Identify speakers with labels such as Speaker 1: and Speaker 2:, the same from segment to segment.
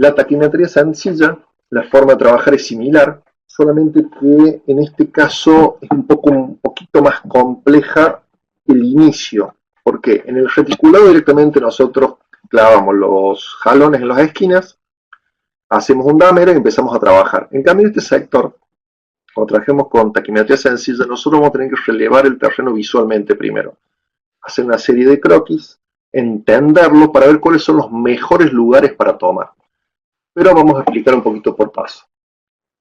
Speaker 1: La taquimetría sencilla, la forma de trabajar es similar, solamente que en este caso es un poquito más compleja el inicio, porque en el reticulado directamente nosotros clavamos los jalones en las esquinas, hacemos un dámero y empezamos a trabajar. En cambio en este sector, cuando trabajemos con taquimetría sencilla, nosotros vamos a tener que relevar el terreno visualmente primero, hacer una serie de croquis, entenderlo para ver cuáles son los mejores lugares para tomar. Pero vamos a explicar un poquito por paso.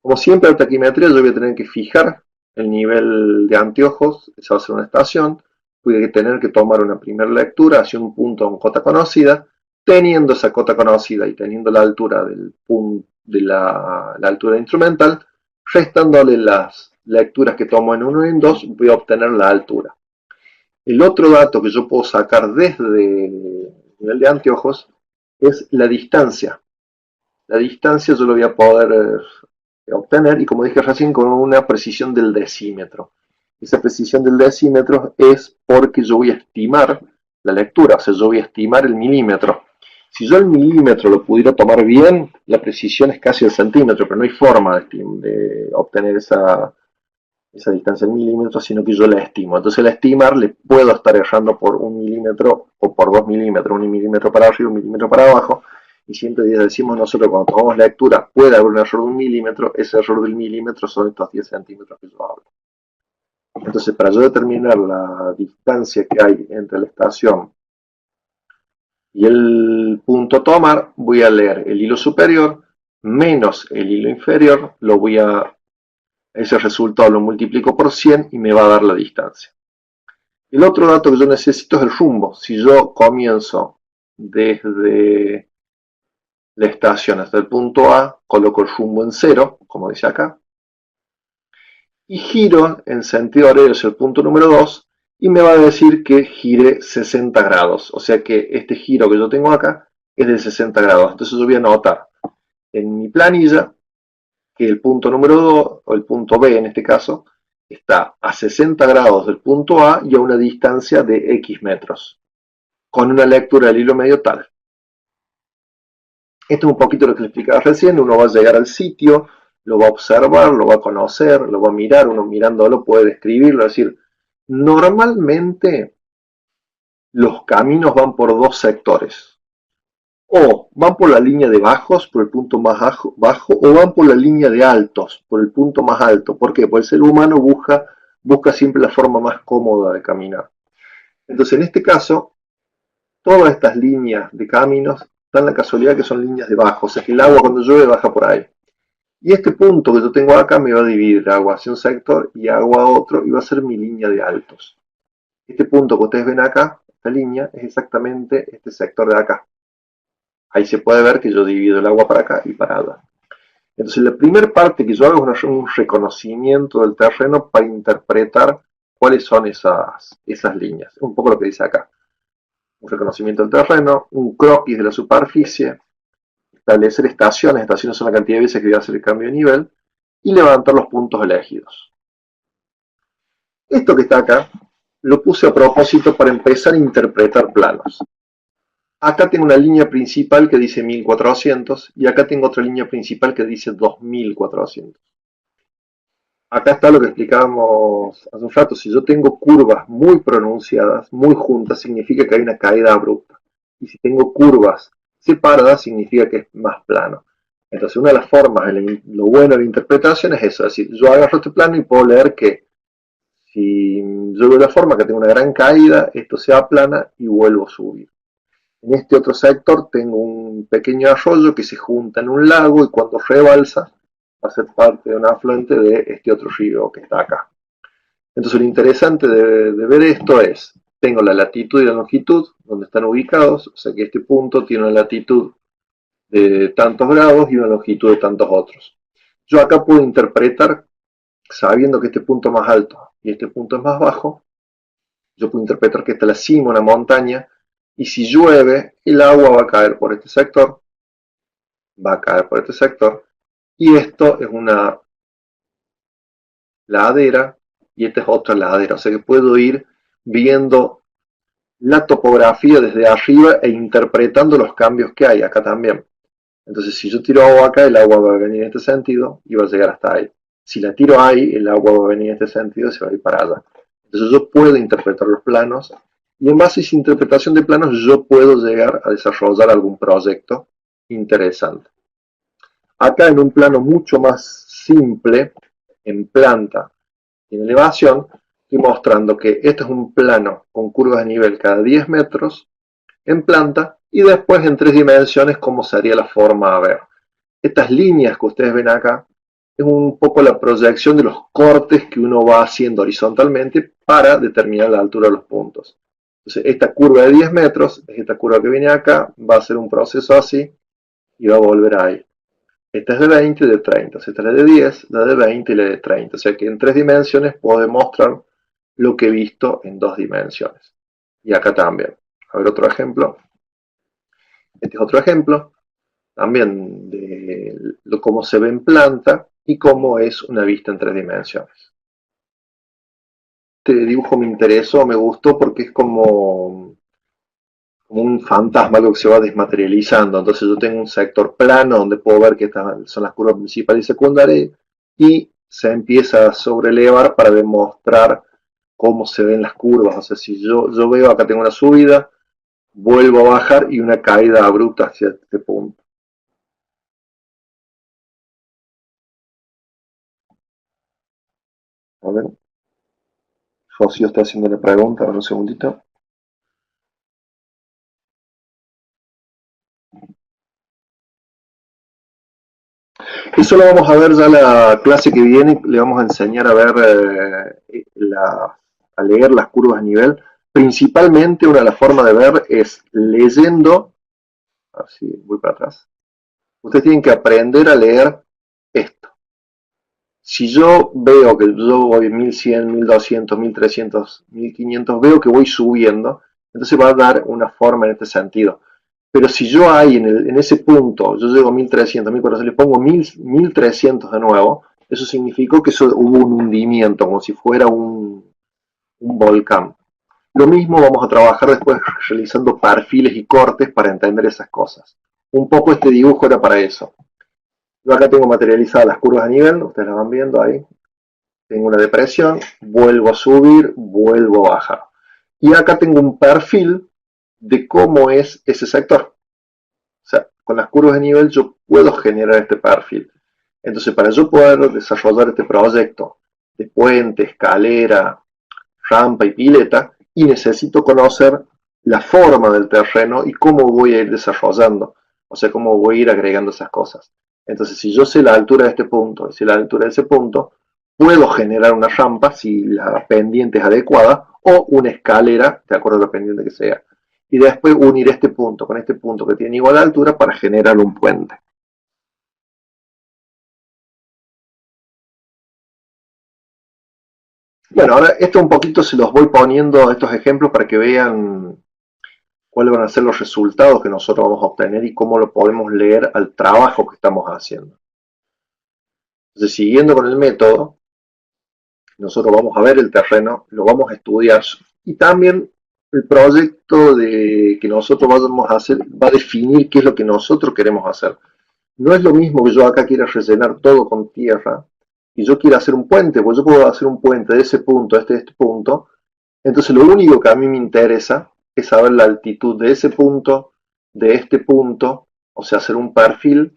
Speaker 1: Como siempre, en taquimetría yo voy a tener que fijar el nivel de anteojos, esa va a ser una estación, voy a tener que tomar una primera lectura hacia un punto con cota conocida, teniendo esa cota conocida y teniendo la altura del punto de la altura instrumental, restándole las lecturas que tomo en 1 y en 2, voy a obtener la altura. El otro dato que yo puedo sacar desde el nivel de anteojos es la distancia. La distancia yo lo voy a poder obtener, y como dije recién, con una precisión del decímetro. Esa precisión del decímetro es porque yo voy a estimar la lectura, o sea, yo voy a estimar el milímetro. Si yo el milímetro lo pudiera tomar bien, la precisión es casi el centímetro, pero no hay forma de obtener esa distancia en milímetros, sino que yo la estimo. Entonces al estimar le puedo estar errando por 1 milímetro o por 2 milímetros, 1 milímetro para arriba, 1 milímetro para abajo, y siempre decimos nosotros cuando tomamos lectura puede haber un error de 1 milímetro, ese error del milímetro son estos 10 centímetros que yo hablo. Entonces para yo determinar la distancia que hay entre la estación y el punto tomar, voy a leer el hilo superior menos el hilo inferior, ese resultado lo multiplico por 100 y me va a dar la distancia. El otro dato que yo necesito es el rumbo. Si yo comienzo desde la estación hasta el punto A, coloco el rumbo en 0, como dice acá, y giro en sentido horario hacia el punto número 2, y me va a decir que gire 60 grados. O sea que este giro que yo tengo acá es de 60 grados. Entonces yo voy a anotar en mi planilla que el punto número 2, o el punto B en este caso, está a 60 grados del punto A y a una distancia de X metros, con una lectura del hilo medio tal. Esto es un poquito lo que les explicaba recién. Uno va a llegar al sitio, lo va a observar, lo va a conocer, lo va a mirar, uno mirándolo puede describirlo, es decir, normalmente los caminos van por dos sectores. O van por la línea de bajos, por el punto más bajo, o van por la línea de altos, por el punto más alto. ¿Por qué? Porque el ser humano busca siempre la forma más cómoda de caminar. Entonces, en este caso, todas estas líneas de caminos dan la casualidad que son líneas de bajos, o sea que el agua cuando llueve baja por ahí. Y este punto que yo tengo acá me va a dividir agua hacia un sector y agua a otro, y va a ser mi línea de altos. Este punto que ustedes ven acá, esta línea, es exactamente este sector de acá. Ahí se puede ver que yo divido el agua para acá y para allá. Entonces la primera parte que yo hago es un reconocimiento del terreno para interpretar cuáles son esas líneas. Un poco lo que dice acá. Un reconocimiento del terreno, un croquis de la superficie, establecer estaciones. Estaciones son la cantidad de veces que voy a hacer el cambio de nivel, y levantar los puntos elegidos. Esto que está acá lo puse a propósito para empezar a interpretar planos. Acá tengo una línea principal que dice 1400 y acá tengo otra línea principal que dice 2400. Acá está lo que explicábamos hace un rato. Si yo tengo curvas muy pronunciadas, muy juntas, significa que hay una caída abrupta. Y si tengo curvas separadas, significa que es más plano. Entonces una de las formas, lo bueno de la interpretación es eso. Es decir, yo agarro este plano y puedo leer que si yo veo la forma que tengo una gran caída, esto se aplana y vuelvo a subir. En este otro sector tengo un pequeño arroyo que se junta en un lago y cuando rebalsa va a ser parte de un afluente de este otro río que está acá. Entonces lo interesante de ver esto es, tengo la latitud y la longitud donde están ubicados, o sea que este punto tiene una latitud de tantos grados y una longitud de tantos otros. Yo acá puedo interpretar, sabiendo que este punto es más alto y este punto es más bajo, yo puedo interpretar que esta es la cima, una montaña, y si llueve, el agua va a caer por este sector, va a caer por este sector, y esto es una ladera, y esta es otra ladera, o sea que puedo ir viendo la topografía desde arriba e interpretando los cambios que hay acá también. Entonces, si yo tiro agua acá, el agua va a venir en este sentido y va a llegar hasta ahí. Si la tiro ahí, el agua va a venir en este sentido y se va a ir para allá. Entonces, yo puedo interpretar los planos y en base a esa interpretación de planos, yo puedo llegar a desarrollar algún proyecto interesante. Acá en un plano mucho más simple, en planta y en elevación, estoy mostrando que este es un plano con curvas de nivel cada 10 metros en planta y después en 3 dimensiones cómo sería la forma a ver. Estas líneas que ustedes ven acá es un poco la proyección de los cortes que uno va haciendo horizontalmente para determinar la altura de los puntos. Entonces esta curva de 10 metros es esta curva que viene acá, va a ser un proceso así y va a volver ahí. Esta es de 20 y de 30, esta es la de 10, la de 20 y la de 30. O sea que en 3 dimensiones puedo demostrar lo que he visto en 2 dimensiones. Y acá también. A ver otro ejemplo. Este es otro ejemplo también de cómo se ve en planta y cómo es una vista en 3 dimensiones. Este dibujo me interesó, me gustó porque es como un fantasma, algo que se va desmaterializando. Entonces yo tengo un sector plano donde puedo ver que son las curvas principales y secundarias y se empieza a sobrelevar para demostrar cómo se ven las curvas. O sea, si yo veo acá tengo una subida, vuelvo a bajar y una caída abrupta hacia este punto. A ver, Rocío está haciendo la pregunta, un segundito. Eso lo vamos a ver ya la clase que viene, le vamos a enseñar a ver, a leer las curvas a nivel. Principalmente una de las formas de ver es leyendo, así voy para atrás. Ustedes tienen que aprender a leer esto. Si yo veo que yo voy 1100, 1200, 1300, 1500, veo que voy subiendo, entonces va a dar una forma en este sentido. Pero si yo ahí en ese punto, yo llego a 1300, 1400, le pongo 1300 de nuevo, eso significó que eso, hubo un hundimiento, como si fuera un volcán. Lo mismo vamos a trabajar después realizando perfiles y cortes para entender esas cosas. Un poco este dibujo era para eso. Yo acá tengo materializadas las curvas a nivel, ustedes las van viendo ahí. Tengo una depresión, vuelvo a subir, vuelvo a bajar. Y acá tengo un perfil de cómo es ese sector. O sea, con las curvas de nivel yo puedo generar este perfil. Entonces, para yo poder desarrollar este proyecto de puente, escalera, rampa y pileta, y necesito conocer la forma del terreno y cómo voy a ir desarrollando. O sea, cómo voy a ir agregando esas cosas. Entonces, si yo sé la altura de este punto y sé la altura de ese punto, puedo generar una rampa si la pendiente es adecuada o una escalera, de acuerdo a la pendiente que sea. Y después unir este punto con este punto que tiene igual altura para generar un puente. Bueno, ahora esto un poquito se los voy poniendo estos ejemplos para que vean cuáles van a ser los resultados que nosotros vamos a obtener y cómo lo podemos leer al trabajo que estamos haciendo. Entonces, siguiendo con el método, nosotros vamos a ver el terreno, lo vamos a estudiar y también el proyecto que nosotros vamos a hacer va a definir qué es lo que nosotros queremos hacer. No es lo mismo que yo acá quiera rellenar todo con tierra y yo quiera hacer un puente, pues yo puedo hacer un puente de ese punto a este punto. Entonces lo único que a mí me interesa es saber la altitud de ese punto, de este punto, o sea, hacer un perfil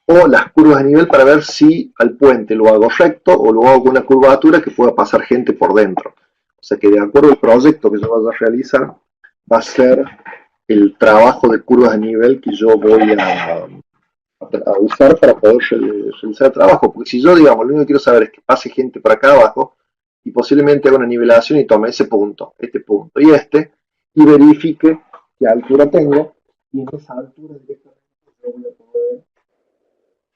Speaker 1: o las curvas de nivel para ver si al puente lo hago recto o lo hago con una curvatura que pueda pasar gente por dentro. O sea que de acuerdo al proyecto que yo vaya a realizar, va a ser el trabajo de curvas de nivel que yo voy a usar para poder realizar el trabajo. Porque si yo, digamos, lo único que quiero saber es que pase gente por acá abajo y posiblemente haga una nivelación y tome ese punto y este, y verifique qué altura tengo, y en esa altura directamente yo voy a poder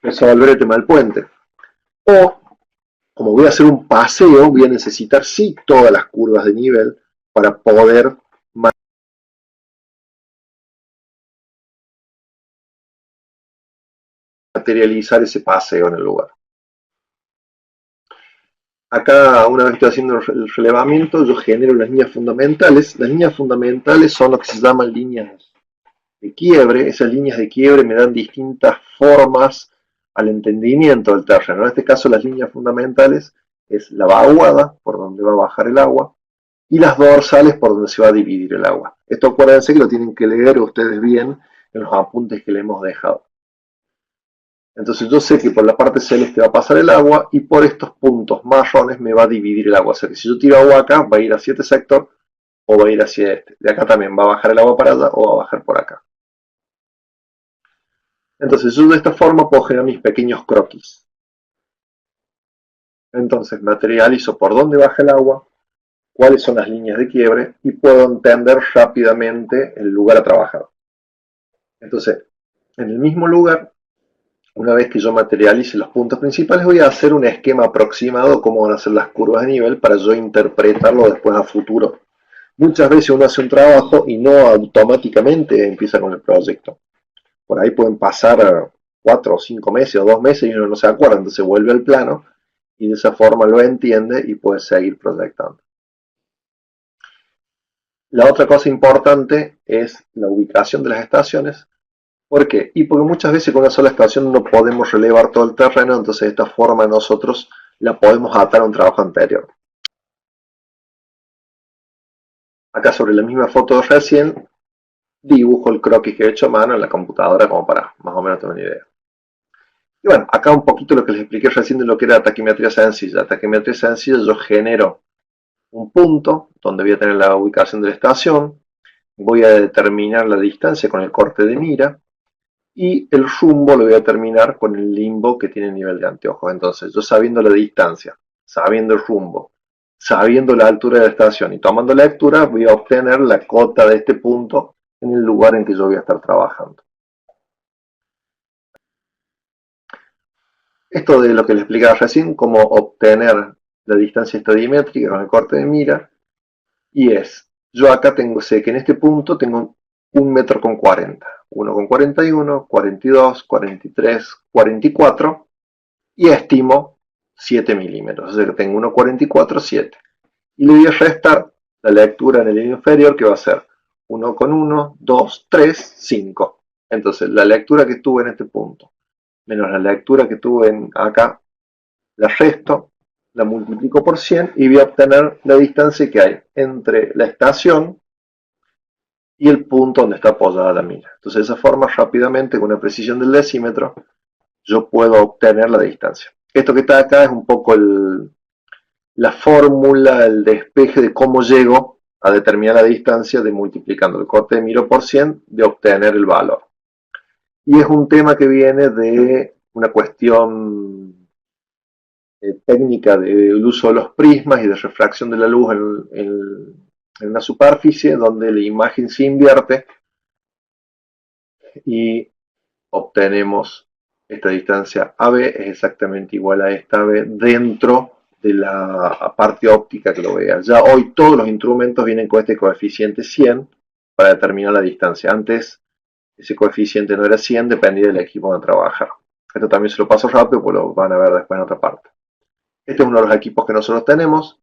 Speaker 1: resolver el tema del puente. O, como voy a hacer un paseo, voy a necesitar sí todas las curvas de nivel para poder materializar ese paseo en el lugar. Acá, una vez que estoy haciendo el relevamiento, yo genero las líneas fundamentales. Las líneas fundamentales son lo que se llaman líneas de quiebre. Esas líneas de quiebre me dan distintas formas al entendimiento del terreno. En este caso las líneas fundamentales es la vaguada, por donde va a bajar el agua, y las dorsales por donde se va a dividir el agua. Esto acuérdense que lo tienen que leer ustedes bien en los apuntes que le hemos dejado. Entonces yo sé que por la parte celeste va a pasar el agua y por estos puntos marrones me va a dividir el agua. O sea que si yo tiro agua acá, va a ir hacia este sector o va a ir hacia este. De acá también va a bajar el agua para allá o va a bajar por acá. Entonces yo de esta forma puedo generar mis pequeños croquis. Entonces materializo por dónde baja el agua, cuáles son las líneas de quiebre y puedo entender rápidamente el lugar a trabajar. Entonces, en el mismo lugar, una vez que yo materialice los puntos principales, voy a hacer un esquema aproximado de cómo van a ser las curvas de nivel para yo interpretarlo después a futuro. Muchas veces uno hace un trabajo y no automáticamente empieza con el proyecto. Por ahí pueden pasar 4 o 5 meses o 2 meses y uno no se acuerda, entonces vuelve al plano y de esa forma lo entiende y puede seguir proyectando. La otra cosa importante es la ubicación de las estaciones. ¿Por qué? Y porque muchas veces con una sola estación no podemos relevar todo el terreno, entonces de esta forma nosotros la podemos atar a un trabajo anterior. Acá sobre la misma foto de recién, dibujo el croquis que he hecho a mano en la computadora como para más o menos tener una idea. Y bueno, acá un poquito lo que les expliqué recién de lo que era taquimetría sencilla. La taquimetría sencilla yo genero un punto donde voy a tener la ubicación de la estación, voy a determinar la distancia con el corte de mira, y el rumbo lo voy a terminar con el limbo que tiene el nivel de anteojos. Entonces, yo sabiendo la distancia, sabiendo el rumbo, sabiendo la altura de la estación y tomando la lectura, voy a obtener la cota de este punto en el lugar en que yo voy a estar trabajando. Esto de lo que les explicaba recién, cómo obtener la distancia estadimétrica con el corte de mira, y es, yo acá sé que en este punto tengo 1,40 m, 1,41 m, 42, 43, 44 y estimo 7 milímetros, o sea que tengo 1,44, 7. Y le voy a restar la lectura en el línea inferior que va a ser 1,1, 2, 3, 5. Entonces la lectura que tuve en este punto menos la lectura que tuve acá, la resto, la multiplico por 100 y voy a obtener la distancia que hay entre la estación y el punto donde está apoyada la mira. Entonces de esa forma rápidamente con una precisión del decímetro yo puedo obtener la distancia. Esto que está acá es un poco la fórmula, el despeje de cómo llego a determinar la distancia de multiplicando el corte de miro por 100 de obtener el valor. Y es un tema que viene de una cuestión técnica del uso de los prismas y de refracción de la luz en una superficie donde la imagen se invierte y obtenemos esta distancia AB es exactamente igual a esta AB dentro de la parte óptica que lo vea. Ya hoy todos los instrumentos vienen con este coeficiente 100 para determinar la distancia. Antes ese coeficiente no era 100, dependía del equipo donde trabajar. Esto también se lo paso rápido, pues lo van a ver después en otra parte. Este es uno de los equipos que nosotros tenemos,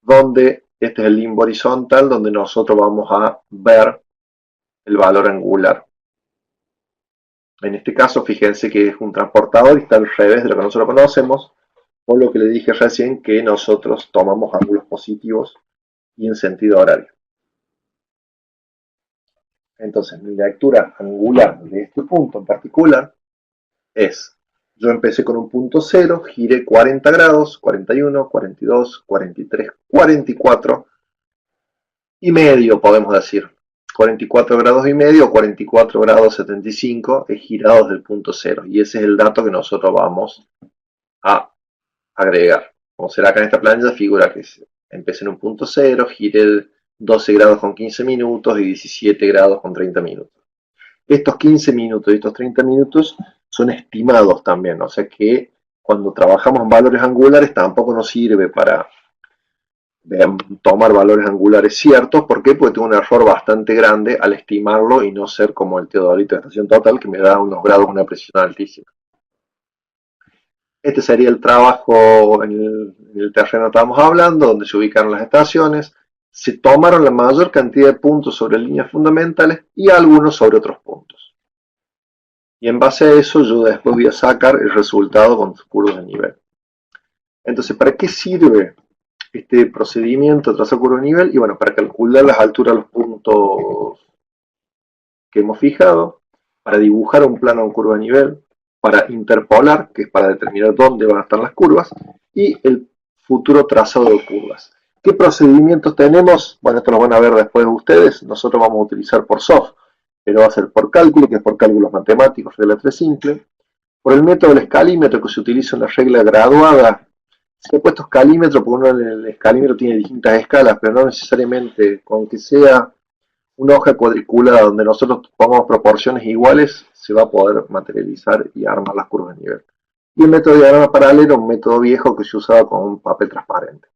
Speaker 1: donde este es el limbo horizontal, donde nosotros vamos a ver el valor angular. En este caso, fíjense que es un transportador y está al revés de lo que nosotros conocemos, por lo que le dije recién que nosotros tomamos ángulos positivos y en sentido horario. Entonces, mi lectura angular de este punto en particular es, yo empecé con un punto 0, giré 40 grados, 41, 42, 43, 44 y medio, podemos decir. 44 grados y medio o 44 grados 75 es girado desde el punto 0 y ese es el dato que nosotros vamos a agregar. Como será acá en esta planilla, figura que empecé en un punto 0, giré 12 grados con 15 minutos y 17 grados con 30 minutos. Estos 15 minutos y estos 30 minutos son estimados también, o sea que cuando trabajamos en valores angulares tampoco nos sirve para tomar valores angulares ciertos. ¿Por qué? Porque tengo un error bastante grande al estimarlo y no ser como el Teodorito de estación total que me da unos grados, una precisión altísima. Este sería el trabajo en el terreno que estábamos hablando, donde se ubicaron las estaciones. se tomaron la mayor cantidad de puntos sobre líneas fundamentales y algunos sobre otros puntos. Y en base a eso yo después voy a sacar el resultado con curvas de nivel. Entonces, ¿para qué sirve este procedimiento de trazar curva de nivel? Y bueno, para calcular las alturas de los puntos que hemos fijado, para dibujar un plano de curva de nivel, para interpolar, que es para determinar dónde van a estar las curvas, y el futuro trazado de curvas. ¿Qué procedimientos tenemos? Bueno, esto lo van a ver después ustedes. Nosotros vamos a utilizar por soft, pero va a ser por cálculo, que es por cálculos matemáticos, regla 3 simple. Por el método del escalímetro, que se utiliza en la regla graduada. Se ha puesto escalímetro porque uno en el escalímetro tiene distintas escalas, pero no necesariamente con que sea una hoja cuadriculada donde nosotros pongamos proporciones iguales, se va a poder materializar y armar las curvas de nivel. Y el método de diagrama paralelo, un método viejo que se usaba con un papel transparente.